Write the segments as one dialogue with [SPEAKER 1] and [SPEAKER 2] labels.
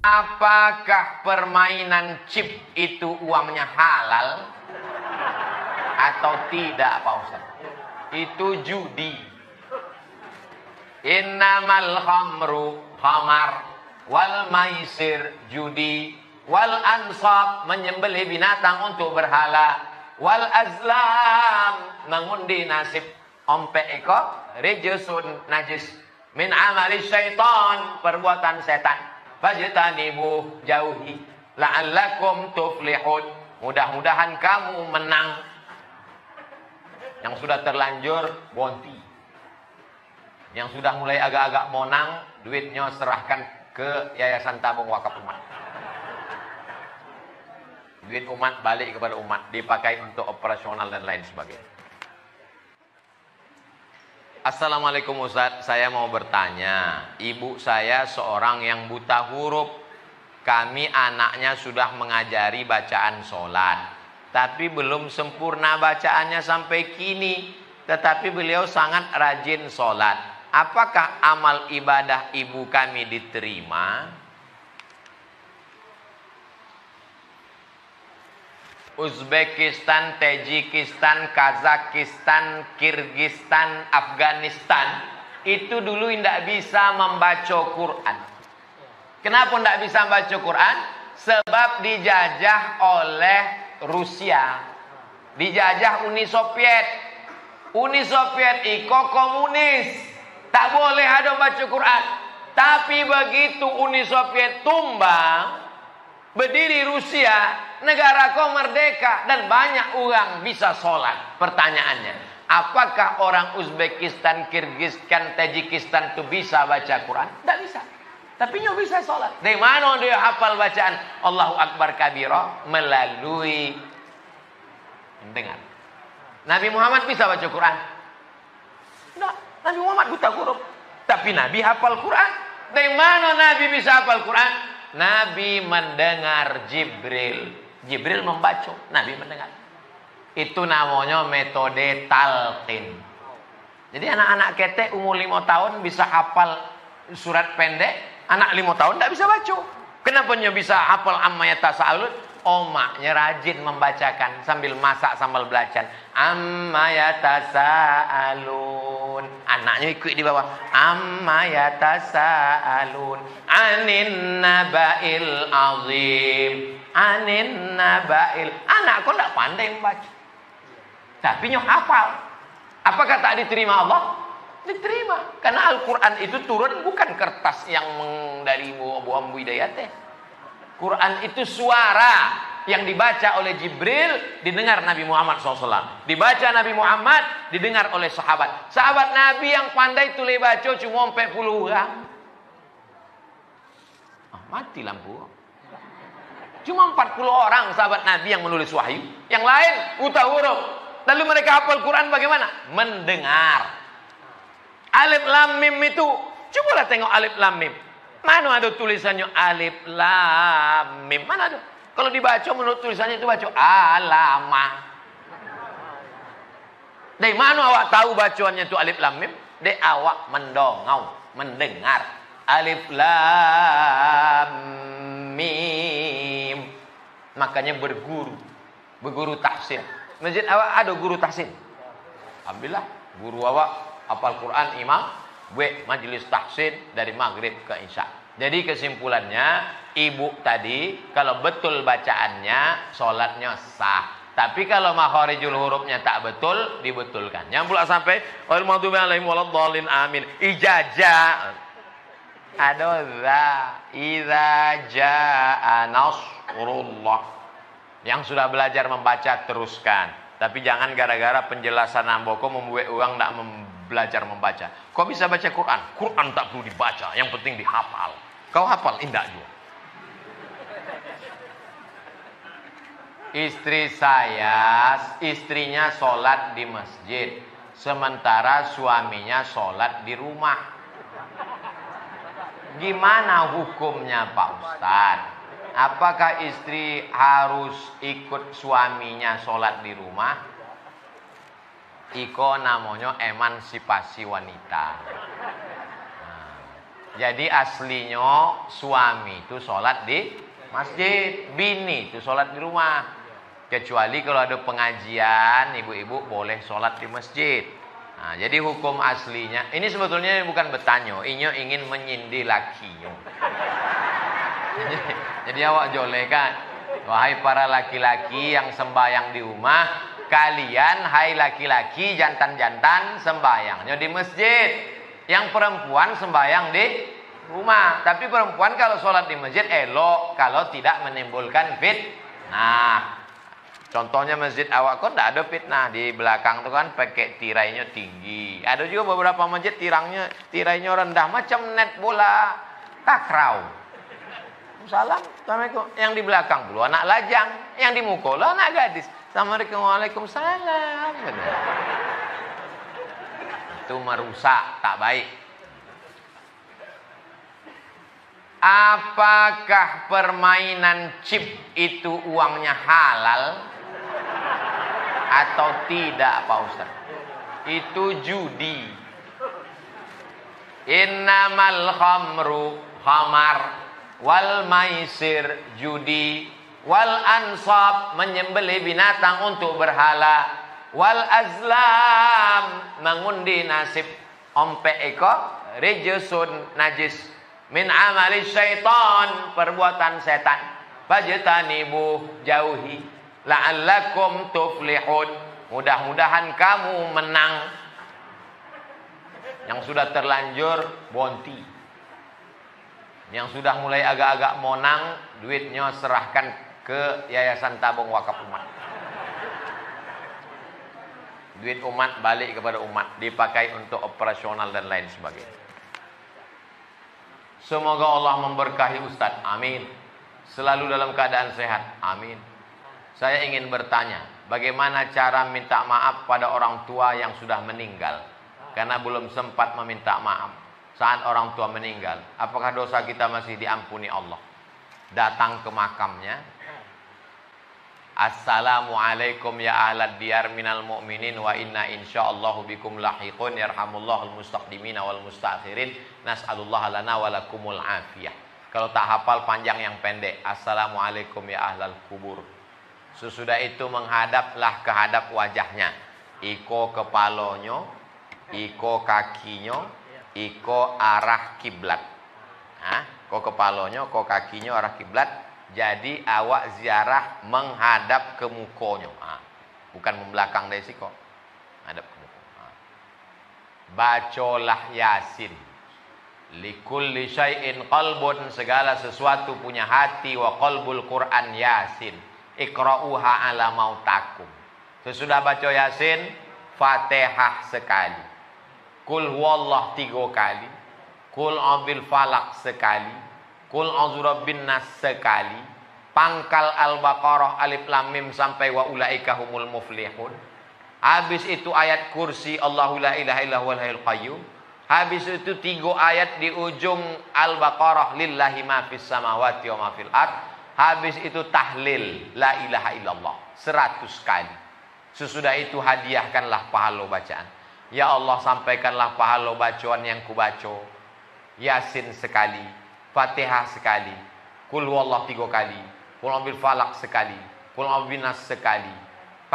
[SPEAKER 1] Apakah permainan chip itu uangnya halal atau tidak, Pak Ustaz? Itu judi. Innamal khamru khamar wal maisir judi wal ansab menyembelih binatang untuk berhala wal azlam mengundi nasib ompek eko rejusun najis min amali syaitan perbuatan setan. Fajtanibuh jauhi la'allakum tuflihun. Mudah-mudahan kamu menang. Yang sudah terlanjur bonti. Yang sudah mulai agak-agak monang, duitnya serahkan ke Yayasan Tabung Wakaf Umat. Duit umat balik kepada umat, dipakai untuk operasional dan lain sebagainya. Assalamualaikum Ustaz, saya mau bertanya. Ibu saya seorang yang buta huruf. Kami anaknya sudah mengajari bacaan sholat, tapi belum sempurna bacaannya sampai kini. Tetapi beliau sangat rajin sholat. Apakah amal ibadah ibu kami diterima? Uzbekistan, Tajikistan, Kazakistan, Kirgistan, Afghanistan itu dulu tidak bisa membaca Quran. Kenapa tidak bisa membaca Quran? Sebab dijajah oleh Rusia, dijajah Uni Soviet. Uni Soviet itu komunis, tak boleh ada baca Quran. Tapi begitu Uni Soviet tumbang, berdiri Rusia, negara kau merdeka dan banyak orang bisa sholat. Pertanyaannya, apakah orang Uzbekistan, Kirgistan, Tajikistan itu bisa baca Quran? Tidak bisa. Tapi dia bisa sholat. Dari mana dia hafal bacaan Allahu Akbar kabira? Melalui mendengar. Nabi Muhammad bisa baca Quran? Tidak. Nabi Muhammad buta huruf. Tapi Nabi hafal Quran. Dari mana Nabi bisa hafal Quran? Nabi mendengar Jibril. Jibril membaca, Nabi mendengar. Itu namanya metode talqin. Jadi anak-anak ketek umur 5 tahun bisa hafal surat pendek. Anak 5 tahun tidak bisa baca. Kenapa dia bisa hafal amma yatasaalun? Omaknya rajin membacakan sambil masak, sambil belajar. Amma yatasaalun. Anaknya ikut di bawah. Amma yatasaalun. Anin nabail azim. Anin nabail. Anak kau tidak pandai membaca. Tapi nyoh hafal. Apakah tak diterima Allah? Diterima. Karena Al-Quran itu turun bukan kertas yang dari Bu Ambu Hidayat. Quran itu suara yang dibaca oleh Jibril, didengar Nabi Muhammad SAW. Dibaca Nabi Muhammad, didengar oleh sahabat. Sahabat Nabi yang pandai tulis baca cuma 40 orang. Mati lampu. Cuma 40 orang sahabat Nabi yang menulis wahyu. Yang lain buta huruf. Lalu mereka hafal Quran bagaimana? Mendengar. Alif lam mim itu. Cobalah tengok alif lam mim. Mana ada tulisannya alif lam mim? Mana ada? Kalau dibaca menurut tulisannya itu baca alamah. Dari mana awak tahu bacaannya itu alif lam mim? Dari awak mendongau, mendengar. Alif lam mim. Makanya berguru tahsin. Masjid awak ada guru tahsin? Alhamdulillah, guru awak hafal Quran imam, majelis tahsin dari maghrib ke isya. Jadi kesimpulannya, ibu tadi kalau betul bacaannya, sholatnya sah. Tapi kalau makharijul hurufnya tak betul, dibetulkan. Yang pula sampai wal maghdubi alaihim waladdallin amin. Ijazah. Ada idza jaa nasrullah. Yang sudah belajar membaca teruskan. Tapi jangan gara-gara penjelasan Amboko membuat orang tidak belajar membaca. Kau bisa baca Quran? Quran tak perlu dibaca, yang penting dihafal. Kau hafal? Indah juga. Istri saya, istrinya sholat di masjid, sementara suaminya sholat di rumah. Gimana hukumnya Pak Ustadz? Apakah istri harus ikut suaminya sholat di rumah? Iko namanya emansipasi wanita. Jadi aslinya suami itu sholat di masjid, bini itu sholat di rumah. Kecuali kalau ada pengajian, ibu-ibu boleh sholat di masjid. Nah, jadi hukum aslinya, ini sebetulnya bukan bertanya, inyo ingin menyindir lakinya. Jadi awak joleh kan, wahai para laki-laki yang sembahyang di rumah, kalian hai laki-laki jantan-jantan sembahyangnya di masjid. Yang perempuan sembahyang di rumah. Tapi perempuan kalau sholat di masjid elok kalau tidak menimbulkan fitnah. Contohnya masjid awak kok tidak ada fitnah. Di belakang tuh kan pakai tirainya tinggi. Ada juga beberapa masjid tirainya rendah macam net bola takraw. Salam, assalamualaikum. Yang di belakang dulu anak lajang, yang di muka lah anak gadis. Assalamualaikum, waalaikumsalam. Itu merusak, tak baik. Apakah permainan chip itu uangnya halal atau tidak, Pak Ustaz? Itu judi. Innamal khamru khamar wal maisir judi wal ansab menyembelih binatang untuk berhala wal azlam mengundi nasib ompek eko rejesun najis min amali syaitan perbuatan setan fajtanibu jauhi la'allakum tuflihun mudah-mudahan kamu menang. Yang sudah terlanjur bonti, yang sudah mulai agak-agak monang, duitnya serahkan ke Yayasan Tabung Wakaf Umat. Duit umat balik kepada umat, dipakai untuk operasional dan lain sebagainya. Semoga Allah memberkahi Ustadz, amin. Selalu dalam keadaan sehat, amin. Saya ingin bertanya, bagaimana cara minta maaf pada orang tua yang sudah meninggal? Karena belum sempat meminta maaf saat orang tua meninggal. Apakah dosa kita masih diampuni Allah? Datang ke makamnya. Assalamualaikum ya ahlad diyar minal mu'minin wa inna insyaallahu bikum lahiqun yarhamullahul mustaqdimin wal mustaakhirin nas'alullaha lana wa lakumul afiyah. Kalau tak hafal panjang yang pendek, assalamualaikum ya ahlal kubur. Sesudah itu menghadaplah ke hadap wajahnya. Iko kepalanya, iko kakinya, iko arah kiblat. Ko kepalanya, ko kakinya arah kiblat. Jadi awak ziarah menghadap ke mukonya. Bukan membelakang dari siko. Hadap ke muko. Bacolah Yasin. Likulli syai'in qalbun, segala sesuatu punya hati, wa qalbul Quran Yasin. Iqra'uha ala mautakum. Sesudah baca Yasin, Fatihah sekali. Kul huwallah 3 kali. Kul a'udzu falak sekali. Kul a'udzu birabbin nas sekali. Pangkal Al-Baqarah alif lam mim sampai wa ulaika humul muflihun. Habis itu ayat kursi Allahu la ilaha illa huwal hayyul qayyum. Habis itu 3 ayat di ujung Al-Baqarah lillahi ma fis samawati wa ma fil ard. Habis itu tahlil la ilaha illallah 100 kali. Sesudah itu hadiahkanlah pahala bacaan. Ya Allah, sampaikanlah pahala bacaan yang kubaca. Yasin sekali, Fatihah sekali, Kul huwallah 3 kali, Kul a'udzu falak sekali, Kul a'udzu binas sekali,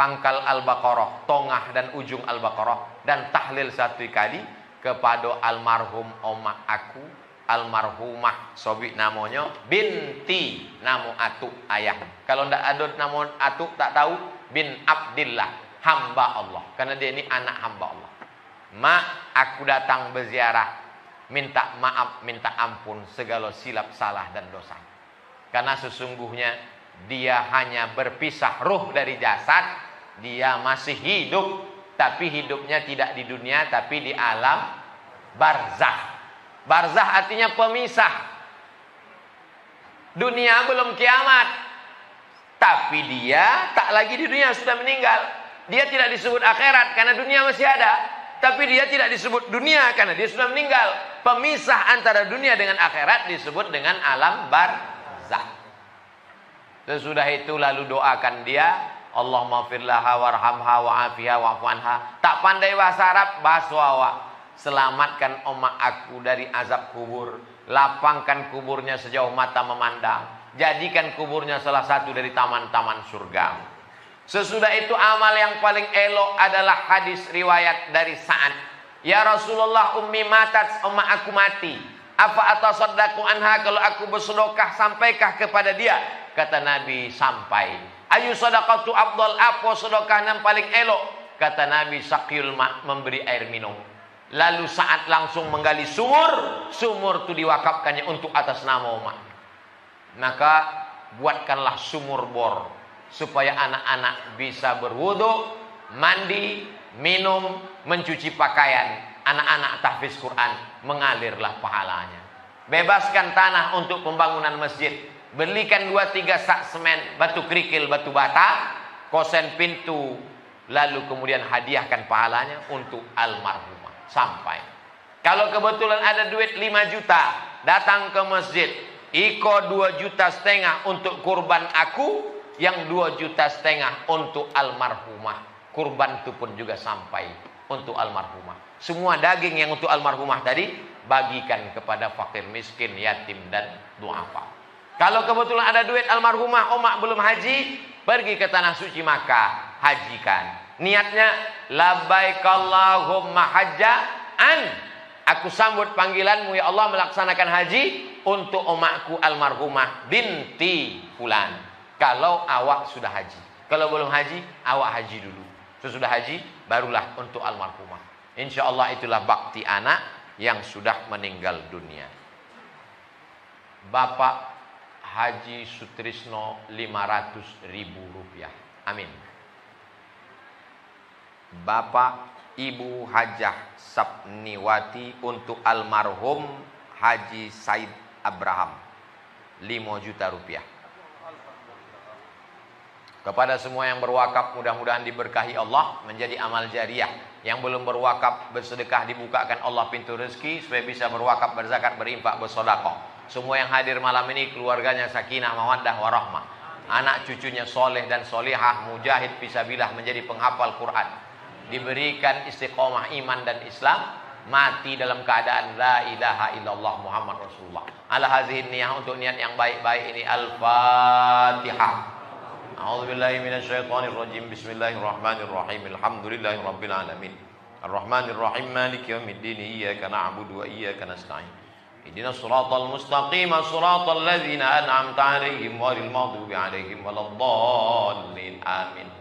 [SPEAKER 1] pangkal Al-Baqarah, tengah dan ujung Al-Baqarah, dan tahlil 1 kali kepada almarhum oma aku, almarhumah sobi namanya binti namu Atuk ayah. Kalau ndak ada nama Atuk tak tahu, bin Abdillah, hamba Allah, karena dia ini anak hamba Allah. Mak, aku datang berziarah, minta maaf, minta ampun segala silap salah dan dosa. Karena sesungguhnya dia hanya berpisah ruh dari jasad, dia masih hidup, tapi hidupnya tidak di dunia, tapi di alam barzah. Barzah artinya pemisah. Dunia belum kiamat, tapi dia tak lagi di dunia, sudah meninggal. Dia tidak disebut akhirat karena dunia masih ada. Tapi dia tidak disebut dunia karena dia sudah meninggal. Pemisah antara dunia dengan akhirat disebut dengan alam barzah. Sesudah itu lalu doakan dia, Allahumma firlaha warhamha wa'afiha wa'fu anha. Tak pandai bahasa Arab, bahasa Jawa. Selamatkan omak aku dari azab kubur. Lapangkan kuburnya sejauh mata memandang. Jadikan kuburnya salah satu dari taman-taman surga. Sesudah itu amal yang paling elok adalah hadis riwayat dari Sa'ad. Ya Rasulullah, ummi matat, omak aku mati. Apa atasaddaqu anha, kalau aku bersedekah sampaikah kepada dia? Kata Nabi, sampai. Ayu sadaqatu afdal, apa sedekah yang paling elok? Kata Nabi, saqyul ma, memberi air minum. Lalu Sa'ad langsung menggali sumur. Sumur itu diwakafkannya untuk atas nama umat. Maka buatkanlah sumur bor supaya anak-anak bisa berwudu, mandi, minum, mencuci pakaian. Anak-anak tahfiz Quran, mengalirlah pahalanya. Bebaskan tanah untuk pembangunan masjid. Belikan 2-3 sak semen, batu kerikil, batu bata, kosen pintu. Lalu kemudian hadiahkan pahalanya untuk almarhumah. Sampai. Kalau kebetulan ada duit 5 juta, datang ke masjid. Iko 2,5 juta untuk kurban aku, yang 2,5 juta untuk almarhumah. Kurban itu pun juga sampai untuk almarhumah. Semua daging yang untuk almarhumah tadi bagikan kepada fakir miskin, yatim dan duafa. Kalau kebetulan ada duit almarhumah, omak belum haji, pergi ke tanah suci Makkah, hajikan. Niatnya labbaik Allahumma hajja'an. Aku sambut panggilanmu ya Allah melaksanakan haji untuk omakku almarhumah binti fulan. Kalau awak sudah haji. Kalau belum haji, awak haji dulu. Sesudah haji, barulah untuk almarhumah. Insya Allah itulah bakti anak yang sudah meninggal dunia. Bapak Haji Sutrisno 500.000 rupiah. Amin. Bapak Ibu Hajah Sapniwati untuk almarhum Haji Said Abraham 5 juta rupiah. Kepada semua yang berwakaf, mudah-mudahan diberkahi Allah menjadi amal jariah. Yang belum berwakaf, bersedekah, dibukakan Allah pintu rezeki supaya bisa berwakaf, berzakat, berinfak, bersedekah. Semua yang hadir malam ini keluarganya sakinah, mawaddah, warahmah. Anak cucunya soleh dan solihah, mujahid fisabilillah, menjadi penghafal Quran. Diberikan istiqomah iman dan Islam, mati dalam keadaan la ilaha illallah Muhammad Rasulullah. Ala hazihin niyah, untuk niat yang baik-baik ini. Al-Fatihah. A'udzubillahi minasyaitonirrajim. Bismillahirrahmanirrahim. Alhamdulillahirabbil alamin. Arrahmanirrahim. Maliki yaumiddin. Iyyaka na'budu wa iyyaka nasta'in. Ihdinas siratal mustaqim, siratal ladzina an'amta 'alaihim ghairil maghdubi 'alaihim waladdallin. Amin.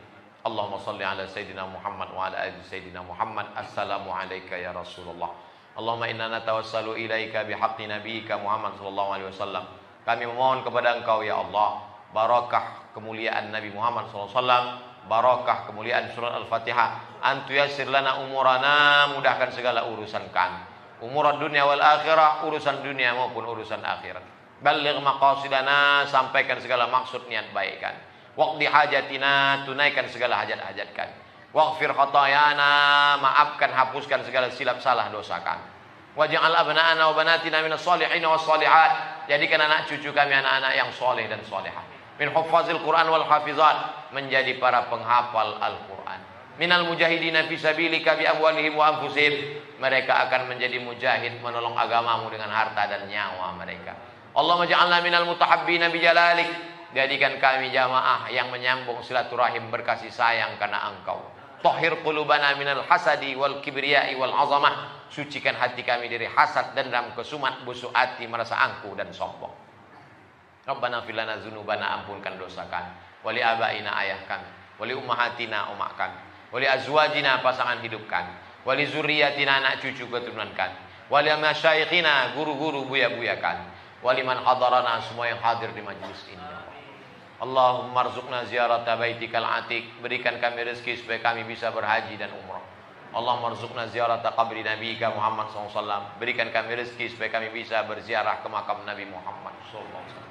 [SPEAKER 1] Allahumma salli ala Sayyidina Muhammad wa ala ali Sayyidina Muhammad. Assalamu alayka ya Rasulullah. Allahumma inna natawassalu ilaika bihaqqi nabiyyika Muhammad sallallahu alaihi wasallam. Kami memohon kepada Engkau ya Allah, barakah kemuliaan Nabi Muhammad sallallahu alaihi wasallam, barakah kemuliaan surat Al-Fatihah. Antu yassir lana umurana, mudahkan segala urusan kami. Umur dunia wal akhirah, urusan dunia maupun urusan akhirat. Balligh maqasidana, sampaikan segala maksud niat baik kami. Waqdi hajatina, tunaikan segala hajat-hajat kami. Waghfir khatayana, maafkan, hapuskan segala silap salah dosa kami. Waj'al abna'ana wa banatina minas shalihin was shalihat, jadikan anak cucu kami anak-anak yang soleh dan solehah. Min huffazil Quran wal hafizat, menjadi para penghafal Al-Quran. Minal mujahidina fi sabilika bi amwalihim wa anfusihim, mereka akan menjadi mujahid menolong agamamu dengan harta dan nyawa mereka. Allahumma ja'alna minal mutahabbina bi jalalik, jadikan kami jamaah yang menyambung silaturahim berkasih sayang karena Engkau. Tahhir qulubana minal hasadi wal kibriyai wal azamah, sucikan hati kami dari hasad, dendam, kesumat, busuk hati, merasa angkuh dan sombong. Rabbana fil lana dzunubana, ampunkan dosa kami, wali abaina, ayah kami, wali ummahatina, umak kami, wali azwajina, pasangan hidup kami, wali zurriyatina, anak cucu keturunan kami, wali masyayikhina, guru-guru buya-buya kami, wali man hadarana, semua yang hadir di majlis ini. Allahumma arzuqna ziyarata baitikal atiq, berikan kami rezeki supaya kami bisa berhaji dan umrah. Allahumma arzuqna ziyarata qabri nabiyika Muhammad SAW, berikan kami rezeki supaya kami bisa berziarah ke makam Nabi Muhammad SAW.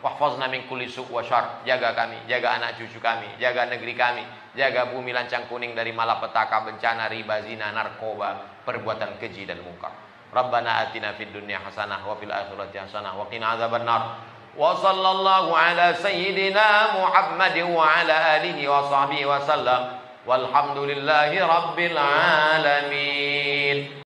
[SPEAKER 1] Wahfazna min kulli su' wa syarr, jaga kami, jaga anak cucu kami, jaga negeri kami, jaga bumi lancang kuning dari malapetaka, bencana, riba, zina, narkoba, perbuatan keji dan munkar. Rabbana atina fid dunya hasanah wa fil akhirati hasanah wa qina adzabannar. Wa sallallahu ala sayyidina Muhammadin wa ala alihi wa sahbihi wa sallam. Walhamdulillahi rabbil alamin.